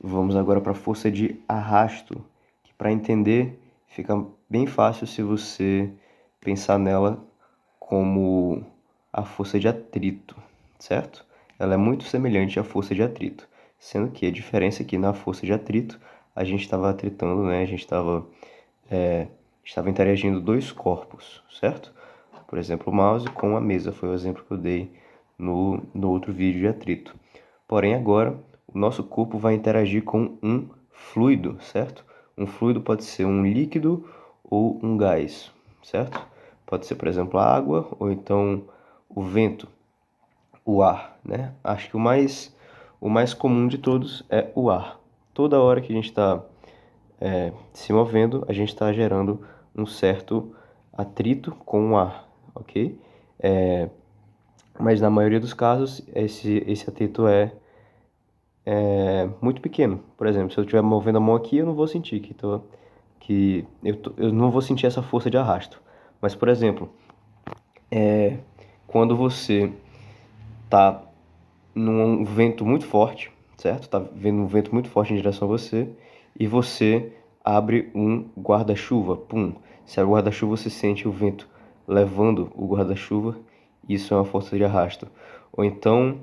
Vamos agora para a força de arrasto, que para entender fica bem fácil se você pensar nela como a força de atrito, certo? Ela é muito semelhante à força de atrito, sendo que a diferença é que na força de atrito a gente estava atritando, né? A gente estava interagindo dois corpos, certo? Por exemplo, o mouse com a mesa foi o exemplo que eu dei no outro vídeo de atrito. Porém, agora o nosso corpo vai interagir com um fluido, certo? Um fluido pode ser um líquido ou um gás, certo? Pode ser, por exemplo, a água ou então o vento, o ar, né? Acho que o mais comum de todos é o ar. Toda hora que a gente está se movendo, a gente está gerando um certo atrito com o ar, ok? Mas na maioria dos casos, esse atrito é muito pequeno. Por exemplo, se eu estiver movendo a mão aqui, eu não vou sentir eu não vou sentir essa força de arrasto. Mas, por exemplo, quando você está num vento muito forte, certo? Tá vendo um vento muito forte em direção a você e você abre um guarda-chuva, pum. Se é o guarda-chuva, você sente o vento levando o guarda-chuva, isso é uma força de arrasto. Ou então,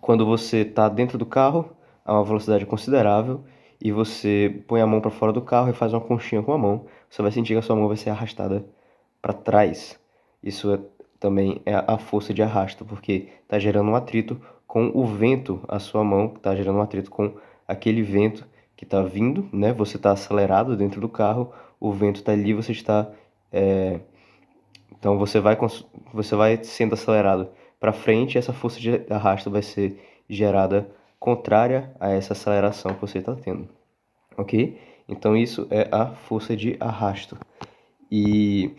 quando você está dentro do carro, a uma velocidade considerável, e você põe a mão para fora do carro e faz uma conchinha com a mão, você vai sentir que a sua mão vai ser arrastada para trás. Isso também é a força de arrasto, porque está gerando um atrito com o vento, a sua mão está gerando um atrito com aquele vento que está vindo, né? Você está acelerado dentro do carro, o vento está ali, você está então você vai sendo acelerado para frente, e essa força de arrasto vai ser gerada contrária a essa aceleração que você está tendo, ok? Então isso é a força de arrasto. E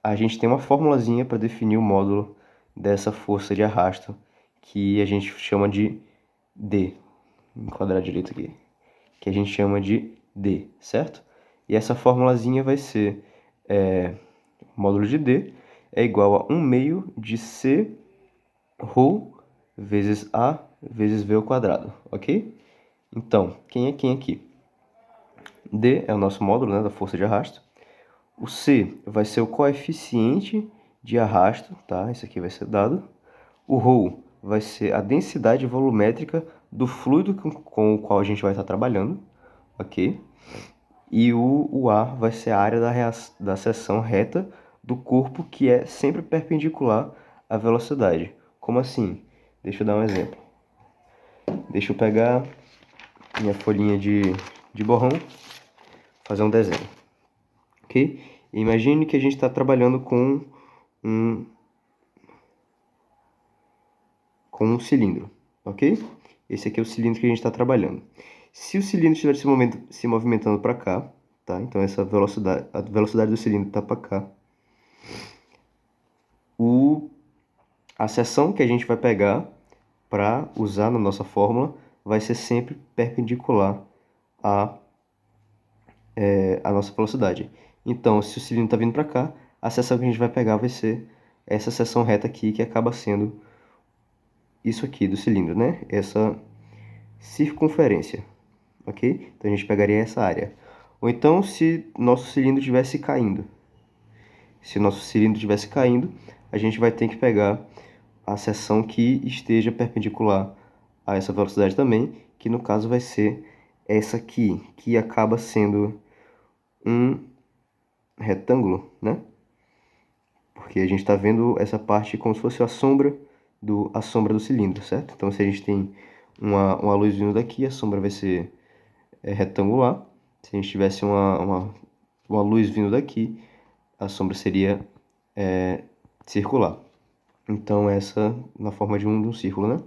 a gente tem uma formulazinha para definir o módulo dessa força de arrasto, que a gente chama de D. Vou enquadrar direito aqui. Que a gente chama de D, certo? E essa formulazinha vai ser o módulo de D é igual a 1 meio de C ρ vezes A vezes V ao quadrado, ok? Então, quem é quem aqui? D é o nosso módulo, né, da força de arrasto. O C vai ser o coeficiente de arrasto, tá? Isso aqui vai ser dado. O ρ vai ser a densidade volumétrica do fluido com o qual a gente vai estar trabalhando, ok? E o A vai ser a área da seção reta do corpo, que é sempre perpendicular à velocidade. Como assim? Deixa eu dar um exemplo. Deixa eu pegar minha folhinha de borrão, fazer um desenho, ok? Imagine que a gente está trabalhando um, com um cilindro, ok? Esse aqui é o cilindro que a gente está trabalhando. Se o cilindro estiver se movimentando para cá, tá? Então essa velocidade, a velocidade do cilindro está para cá. A seção que a gente vai pegar para usar na nossa fórmula vai ser sempre perpendicular à nossa velocidade. Então, se o cilindro está vindo para cá, a seção que a gente vai pegar vai ser essa seção reta aqui, que acaba sendo isso aqui do cilindro, né? Essa circunferência, ok? Então a gente pegaria essa área. Ou então, se nosso cilindro estivesse caindo. Se o nosso cilindro estivesse caindo, a gente vai ter que pegar a seção que esteja perpendicular a essa velocidade também, que no caso vai ser essa aqui, que acaba sendo um retângulo, né? Porque a gente está vendo essa parte como se fosse a sombra do cilindro, certo? Então, se a gente tem uma luz vindo daqui, a sombra vai ser retangular. Se a gente tivesse uma luz vindo daqui, a sombra seria circular. Então, essa na forma de um círculo, né?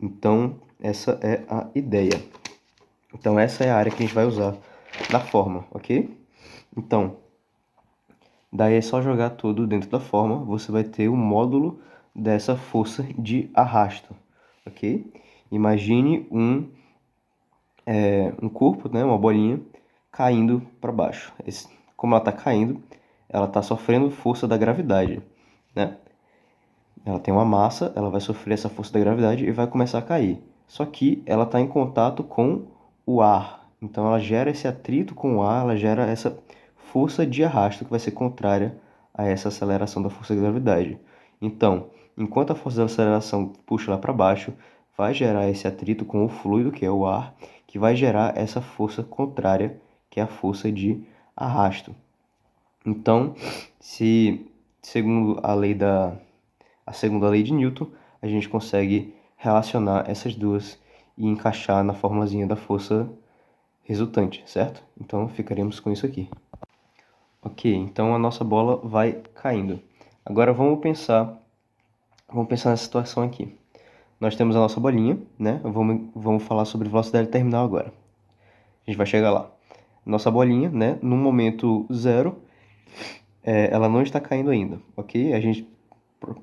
Então, essa é a ideia. Então, essa é a área que a gente vai usar na forma, ok? Então, daí é só jogar tudo dentro da forma, você vai ter o módulo dessa força de arrasto, ok? Imagine um corpo, né, uma bolinha, caindo para baixo. Como ela está caindo, ela está sofrendo força da gravidade, né? Ela tem uma massa, ela vai sofrer essa força da gravidade e vai começar a cair. só que ela está em contato com o ar. Então ela gera esse atrito com o ar, ela gera essa força de arrasto que vai ser contrária a essa aceleração da força da gravidade. Então, enquanto a força da aceleração puxa lá para baixo, vai gerar esse atrito com o fluido, que é o ar, que vai gerar essa força contrária, que é a força de arrasto. Então, se segundo a segunda lei de Newton, a gente consegue relacionar essas duas e encaixar na formulazinha da força resultante, certo? Então ficaremos com isso aqui. Ok, então a nossa bola vai caindo. Agora vamos pensar nessa situação aqui. Nós temos a nossa bolinha, né? Vamos falar sobre velocidade terminal agora. A gente vai chegar lá. Nossa bolinha, né? No momento zero, ela não está caindo ainda, ok? A gente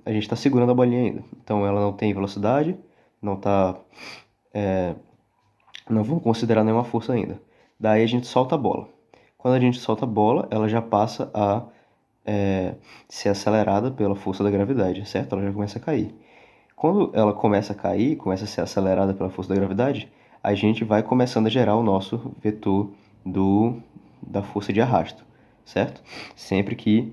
está segurando a bolinha ainda. Então ela não tem velocidade, não está, não vamos considerar nenhuma força ainda. Daí a gente solta a bola. Quando a gente solta a bola, ela já passa a ser acelerada pela força da gravidade, certo? Ela já começa a cair. Quando ela começa a cair, começa a ser acelerada pela força da gravidade, a gente vai começando a gerar o nosso vetor da força de arrasto, certo? Sempre que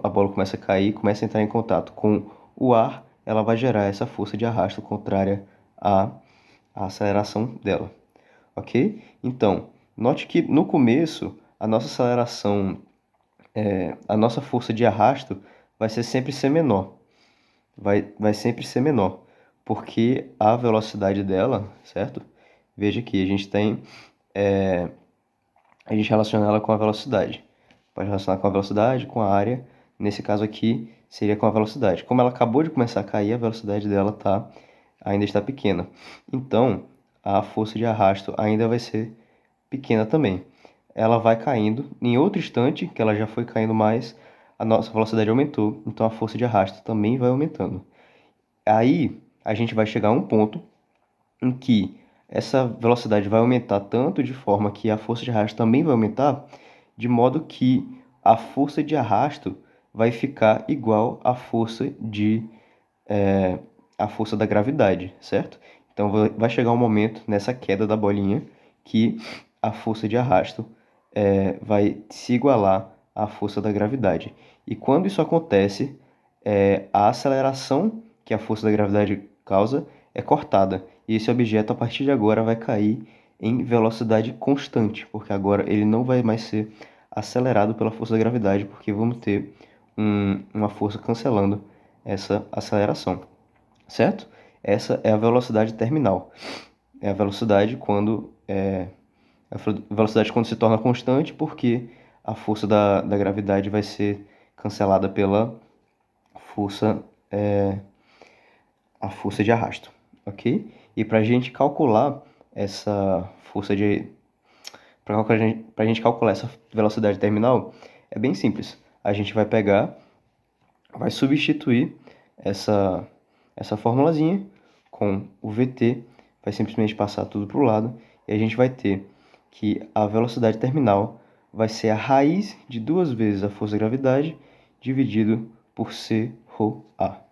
a bola começa a cair, começa a entrar em contato com o ar, ela vai gerar essa força de arrasto contrária à aceleração dela, ok? Então, note que no começo, a nossa aceleração, a nossa força de arrasto vai sempre ser menor, vai sempre ser menor, porque a velocidade dela, certo? Veja que a gente relaciona ela com a velocidade. Pode relacionar com a velocidade, com a área. Nesse caso aqui, seria com a velocidade. Como ela acabou de começar a cair, a velocidade dela ainda está pequena. Então, a força de arrasto ainda vai ser pequena também. Ela vai caindo. Em outro instante, que ela já foi caindo mais, a nossa velocidade aumentou. Então, a força de arrasto também vai aumentando. Aí, a gente vai chegar a um ponto em que essa velocidade vai aumentar tanto de forma que a força de arrasto também vai aumentar, de modo que a força de arrasto vai ficar igual à à força da gravidade, certo? Então vai chegar um momento nessa queda da bolinha que a força de arrasto vai se igualar à força da gravidade. E quando isso acontece, a aceleração que a força da gravidade causa é cortada. E esse objeto, a partir de agora, vai cair em velocidade constante, porque agora ele não vai mais ser acelerado pela força da gravidade, porque vamos ter uma força cancelando essa aceleração, certo? Essa é a velocidade terminal. É a velocidade quando se torna constante, porque a força da gravidade vai ser cancelada pela força, a força de arrasto, ok? E para a gente calcular essa força de. Para a gente calcular essa velocidade terminal, é bem simples. A gente vai substituir essa formulazinha com o VT, vai simplesmente passar tudo para o lado, e a gente vai ter que a velocidade terminal vai ser a raiz de 2 vezes a força da gravidade dividido por c ρ a.